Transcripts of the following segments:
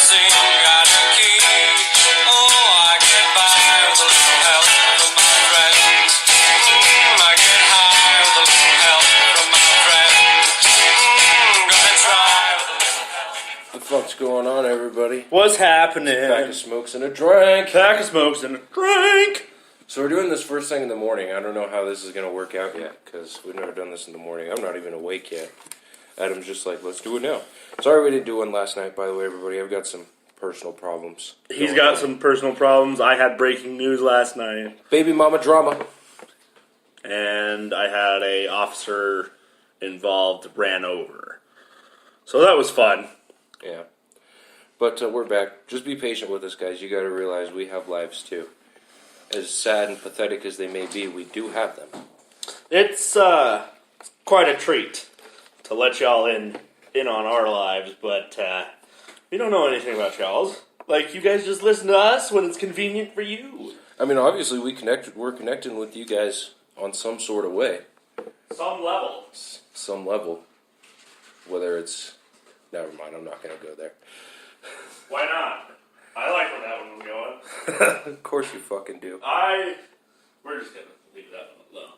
missing, got a key. Oh, I get by with a little help from my friends. I get high with a little help from my friends. Gonna try with a little help. What the fuck's going on, everybody? What's happening? Pack of smokes and a drink. Pack of smokes and a drink. So we're doing this first thing in the morning. I don't know how this is going to work out yet, because we've never done this in the morning. I'm not even awake yet. Adam's just like, let's do it now. Sorry we didn't do one last night, by the way, everybody. I've got some personal problems. He's got some personal problems. I had breaking news last night. Baby mama drama. And I had a officer involved ran over. So that was fun. Yeah. But we're back. Just be patient with us, guys. You got to realize we have lives, too. As sad and pathetic as they may be, we do have them. It's quite a treat to let y'all in on our lives, but we don't know anything about y'all's. Like, you guys just listen to us when it's convenient for you. I mean, obviously, we're connecting with you guys on some sort of way. Some level. Some level. Whether it's... Never mind, I'm not going to go there. Why not? I like where that one was going. Of course you fucking do. We're just going to leave that one alone.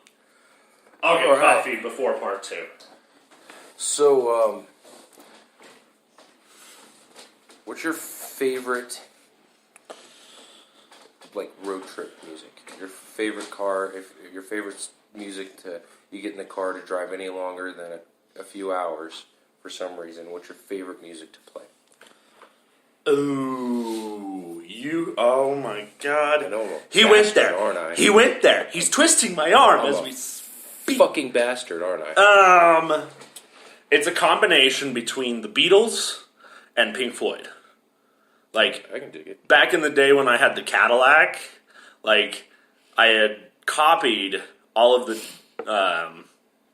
I'll get coffee before part 2. So, what's your favorite, like, road trip music? Your favorite car, if your favorite music you get in the car to drive any longer than a few hours for some reason, what's your favorite music to play? Oh my God. I know, he went there, aren't I? He went there. He's twisting my arm as we speak. Fucking bastard, aren't I? It's a combination between the Beatles and Pink Floyd. Like, I can dig it. Back in the day when I had the Cadillac, like, I had copied all of the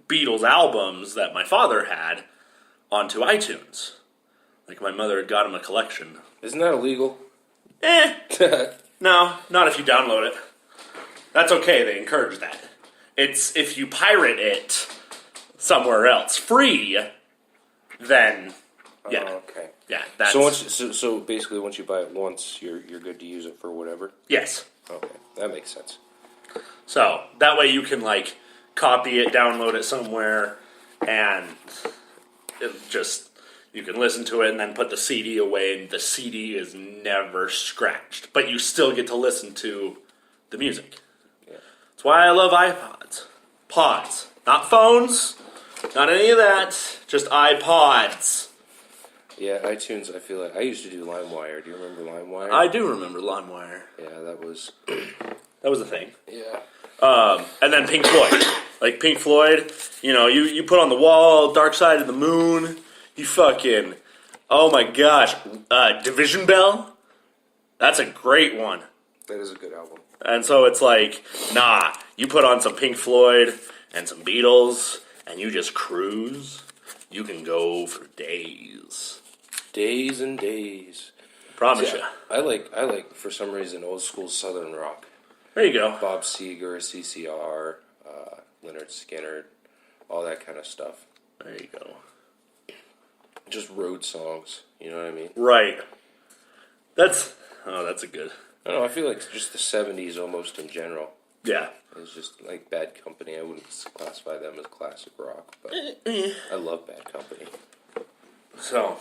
Beatles albums that my father had onto iTunes. Like, my mother had got him a collection. Isn't that illegal? No, not if you download it. That's okay, they encourage that. It's if you pirate it somewhere else free, then yeah. Oh, okay. Yeah, that's... So basically once you buy it once, you're good to use it for whatever? Yes. Okay, that makes sense. So, that way you can, like, copy it, download it somewhere, and you can listen to it and then put the CD away, and the CD is never scratched. But you still get to listen to the music. Yeah. That's why I love iPods. Pods. Not phones. Not any of that. Just iPods. Yeah, iTunes, I feel like... I used to do LimeWire. Do you remember LimeWire? I do remember LimeWire. Yeah, that was... That was a thing. Yeah. And then Pink Floyd. Like, Pink Floyd, you put on the wall, Dark Side of the Moon... You fucking, oh my gosh, Division Bell? That's a great one. That is a good album. And so it's like, nah, you put on some Pink Floyd and some Beatles, and you just cruise. You can go for days. Days and days. Promise you. I like, for some reason, old school Southern rock. There you go. Bob Seger, CCR, Leonard Skinner, all that kind of stuff. There you go. Just road songs, you know what I mean? Right. That's a good. I don't know, I feel like just the 70s almost in general. Yeah. It's just like Bad Company. I wouldn't classify them as classic rock, but I love Bad Company. So,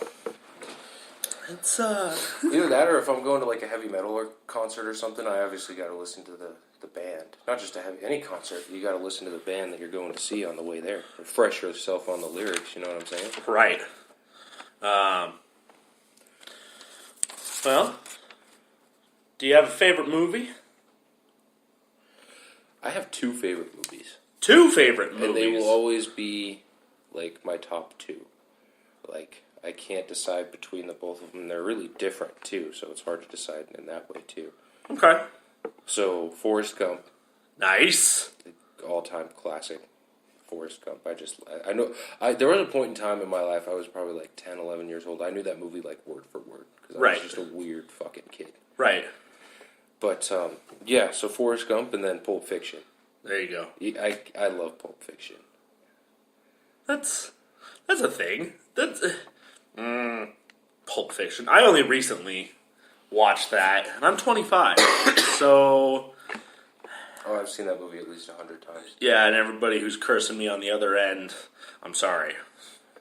it's, Either that or if I'm going to like a heavy metal concert or something, I obviously got to listen to the band. Not just any concert, you got to listen to the band that you're going to see on the way there. Refresh yourself on the lyrics, you know what I'm saying? Right. Well, do you have a favorite movie? I have 2 favorite movies. 2 favorite movies? And they will always be, like, my top 2. Like, I can't decide between the both of them. They're really different, too, so it's hard to decide in that way, too. Okay. So, Forrest Gump. Nice. All-time classic. Forrest Gump. I know, there was a point in time in my life, I was probably like 10, 11 years old. I knew that movie like word for word, because I was just a weird fucking kid. Right. But, yeah, so Forrest Gump and then Pulp Fiction. There you go. I love Pulp Fiction. That's a thing. Pulp Fiction. I only recently watched that, and I'm 25. So, Oh, I've seen that movie at least 100 times. yeah, and everybody who's cursing me on the other end, I'm sorry.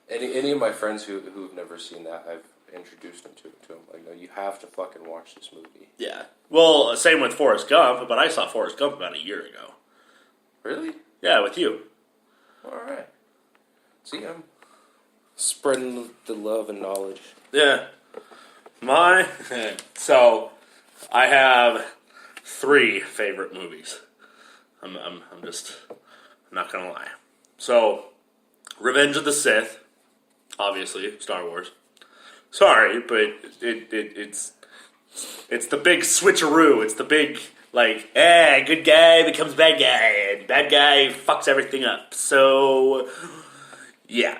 Any of my friends who've never seen that, I've introduced them to them. Like, no, you have to fucking watch this movie. Yeah. Well, same with Forrest Gump, but I saw Forrest Gump about a year ago. Really? Yeah, with you. All right. See, I'm spreading the love and knowledge. Yeah. So, I have 3 favorite movies. I'm not gonna lie. So, Revenge of the Sith, obviously, Star Wars. Sorry, but it's the big switcheroo. It's the big, like, good guy becomes bad guy, and bad guy fucks everything up. So, yeah.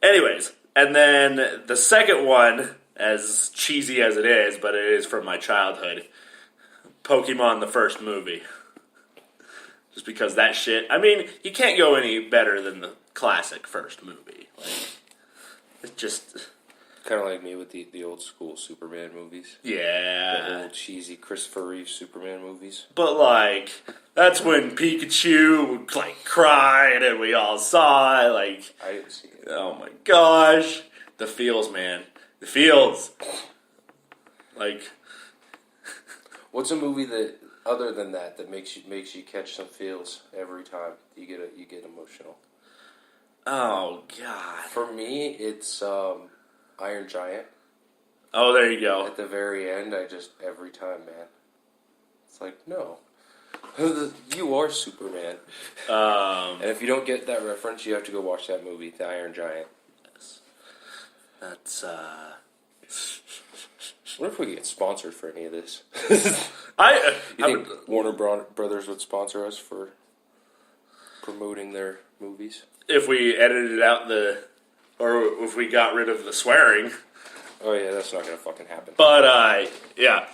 Anyways, and then the second one, as cheesy as it is, but it is from my childhood, Pokemon, the first movie. Just because that shit, I mean, you can't go any better than the classic first movie. Like, it's just... Kind of like me with the old school Superman movies. Yeah. The old cheesy Christopher Reeve Superman movies. But, like, that's when Pikachu would, like, cried and we all saw it. Like, I didn't see it. Oh my gosh. The feels, man. The feels. Like... What's a movie that, other than that makes you catch some feels every time you get emotional? Oh, God. For me, it's Iron Giant. Oh, there you go. At the very end, every time, man. It's like, no. You are Superman. And if you don't get that reference, you have to go watch that movie, The Iron Giant. Yes. That's, What if we get sponsored for any of this? You think Warner Brothers would sponsor us for promoting their movies? If we edited out or if we got rid of the swearing. Oh yeah, that's not gonna fucking happen. But, yeah.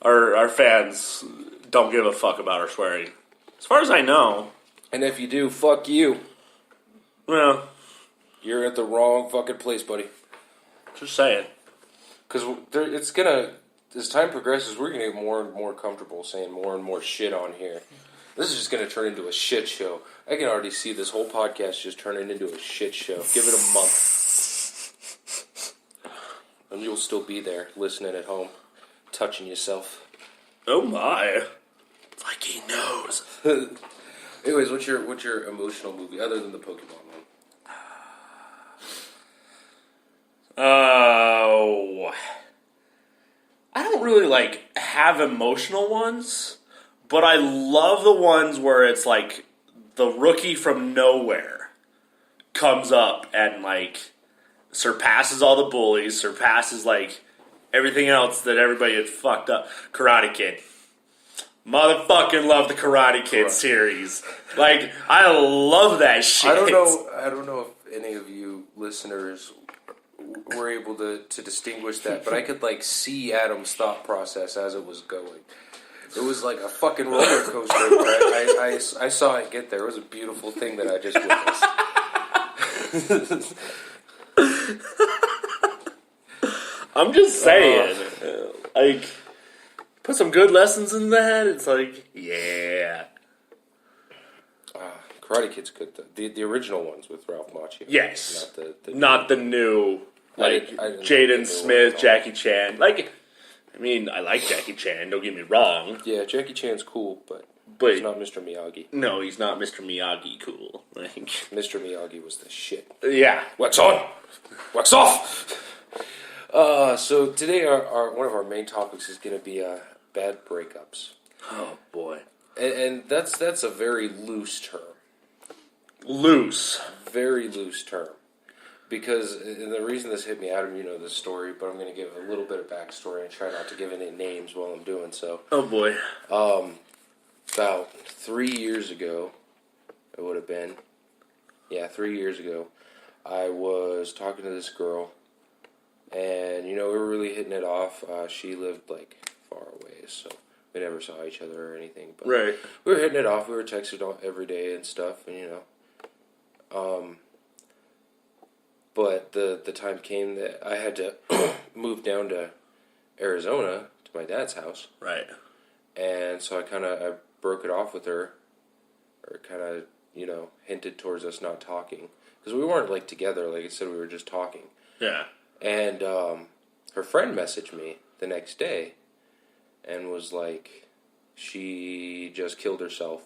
Our fans don't give a fuck about our swearing. As far as I know. And if you do, fuck you. Well. You're at the wrong fucking place, buddy. Just saying. Because it's gonna, as time progresses, we're gonna get more and more comfortable saying more and more shit on here. This is just gonna turn into a shit show. I can already see this whole podcast just turning into a shit show. Give it a month. And you'll still be there, listening at home, touching yourself. Oh my. Like he knows. Anyways, what's your emotional movie, other than the Pokemon one? Oh, I don't really have emotional ones, but I love the ones where it's like the rookie from nowhere comes up and surpasses all the bullies, surpasses everything else that everybody had fucked up. Karate Kid. Motherfucking love the Karate Kid series. I love that shit. I don't know if any of you listeners were able to distinguish that, but I could see Adam's thought process as it was going. It was like a fucking roller coaster. I saw it get there. It was a beautiful thing that I just witnessed. I'm just saying, put some good lessons in that. It's yeah. Karate Kid's good though. The original ones with Ralph Macchio. Yes, not the new I didn't Jaden Smith, Jackie Chan. I like Jackie Chan. Don't get me wrong. Yeah, Jackie Chan's cool, but he's not Mr. Miyagi. No, he's not Mr. Miyagi cool. Mr. Miyagi was the shit. Yeah. Wax on, wax off. So today, our one of our main topics is going to be bad breakups. Oh boy, and that's a very loose term. Loose, very loose term. Because, and the reason this hit me, Adam, you know this story, but I'm going to give a little bit of backstory and try not to give any names while I'm doing so. Oh boy. About 3 years ago, it would have been, 3 years ago, I was talking to this girl, and, we were really hitting it off. She lived, far away, so we never saw each other or anything. But right. We were hitting it off. We were texting every day and stuff, and, But the time came that I had to move down to Arizona to my dad's house. Right. And so I broke it off with her, or kind of, hinted towards us not talking. Because we weren't, like, together. Like I said, we were just talking. Yeah. And her friend messaged me the next day and was like, she just killed herself.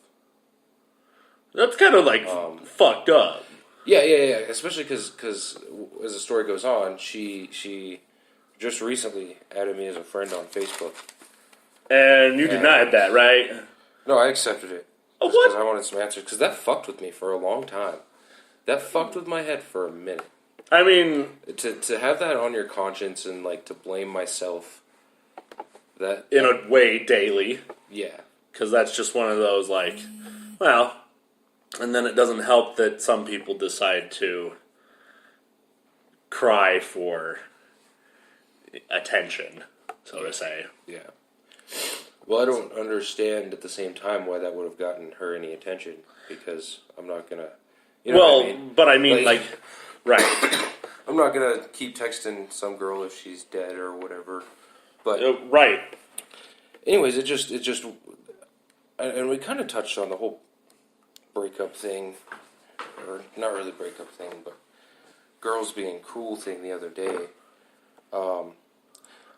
That's kind of, like, fucked up. Yeah. Especially because as the story goes on, she just recently added me as a friend on Facebook. And you denied that, right? No, I accepted it. Oh, what? Because I wanted some answers. Because that fucked with me for a long time. That fucked with my head for a minute. I mean... To have that on your conscience and, like, to blame myself... In a way, daily. Yeah. Because that's just one of those, like... Well... And then it doesn't help that some people decide to cry for attention, so to say. Yeah. Well, I don't understand at the same time why that would have gotten her any attention, because I'm not gonna... what I mean? But I mean, like right. I'm not gonna keep texting some girl if she's dead or whatever. But right. Anyways, it just, and we kind of touched on the whole breakup thing, or not really breakup thing, but girls being cool thing the other day. I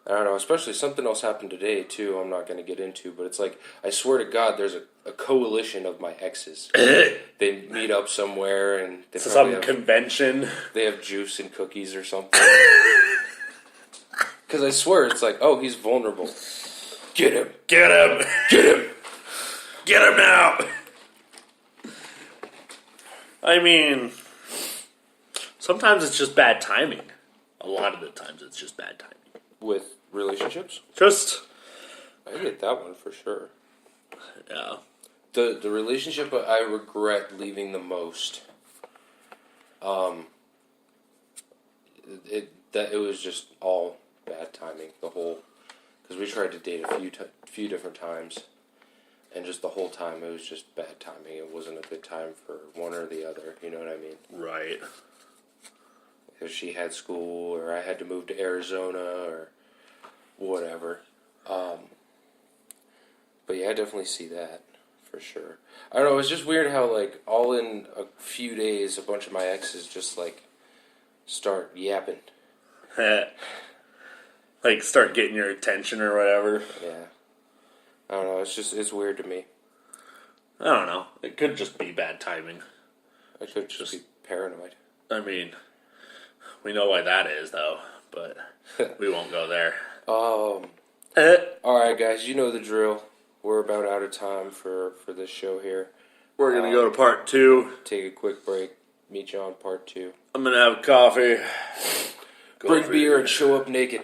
don't know, especially something else happened today, too, I'm not going to get into, but it's like, I swear to God, there's a coalition of my exes. They meet up somewhere, and they some convention. They have juice and cookies or something. Because I swear, it's like, oh, he's vulnerable. Get him! Get him! Get him! Get him now! I mean, sometimes it's just bad timing. A lot of the times it's just bad timing. With relationships? I get that one for sure. Yeah. The relationship I regret leaving the most, it was just all bad timing. The whole, because we tried to date a few different times, and just the whole time it was just bad timing. It wasn't a good time for one or the other. You know what I mean? Right. Because she had school, or I had to move to Arizona, or whatever. But yeah, I definitely see that, for sure. I don't know, it's just weird how, like, all in a few days, a bunch of my exes just, like, start yapping. Like, start getting your attention or whatever. Yeah. I don't know, it's weird to me. I don't know. It could just be bad timing. I could just be paranoid. I mean, we know why that is, though, but we won't go there. Alright, guys, you know the drill. We're about out of time for this show here. We're going to go to part 2. Take a quick break. Meet you on part 2. I'm going to have coffee. Bring beer and show up naked.